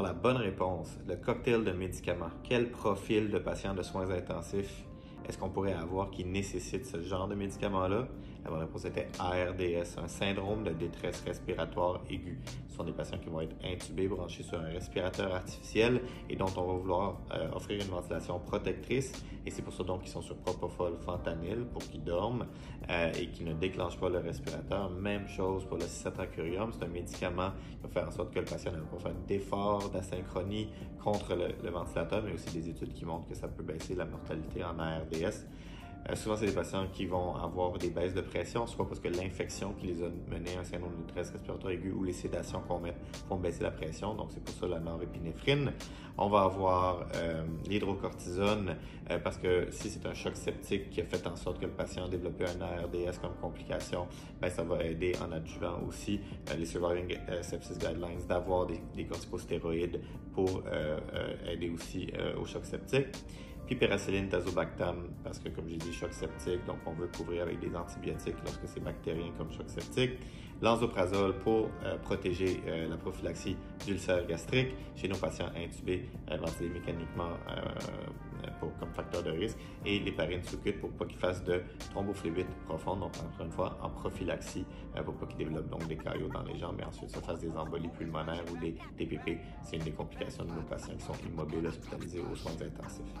Alors la bonne réponse, le cocktail de médicaments. Quel profil de patient de soins intensifs est-ce qu'on pourrait avoir qui nécessite ce genre de médicaments-là? La bonne réponse était ARDS, un syndrome de détresse respiratoire aiguë. Ce sont des patients qui vont être intubés, branchés sur un respirateur artificiel et dont on va vouloir offrir une ventilation protectrice. Et c'est pour ça donc qu'ils sont sur propofol fentanyl pour qu'ils dorment et qu'ils ne déclenchent pas le respirateur. Même chose pour le cisatracurium, c'est un médicament qui va faire en sorte que le patient ne va pas faire d'effort d'asynchronie contre le ventilateur, mais aussi des études qui montrent que ça peut baisser la mortalité en ARDS. Souvent, c'est des patients qui vont avoir des baisses de pression, soit parce que l'infection qui les a menés à un syndrome de détresse respiratoire aiguë ou les sédations qu'on met font baisser la pression. Donc, c'est pour ça la norépinéphrine. On va avoir l'hydrocortisone parce que si c'est un choc septique qui a fait en sorte que le patient a développé un ARDS comme complication, ça va aider en adjuvant aussi les Surviving Sepsis Guidelines d'avoir des corticostéroïdes pour aider aussi au choc septique. Puis pénicilline, tazobactam, parce que comme j'ai dit, choc septique, donc on veut couvrir avec des antibiotiques lorsque c'est bactérien comme choc septique. L'enzoprazole pour protéger la prophylaxie d'ulcères gastriques chez nos patients intubés, ventilés mécaniquement comme facteur de risque. Et l'héparine sous-cute pour pas qu'ils fassent de thrombophlébite profonde, donc encore une fois en prophylaxie pour pas qu'ils développent donc des caillots dans les jambes et ensuite se fassent des embolies pulmonaires ou des TPP. C'est une des complications de nos patients qui sont immobiles hospitalisés aux soins intensifs.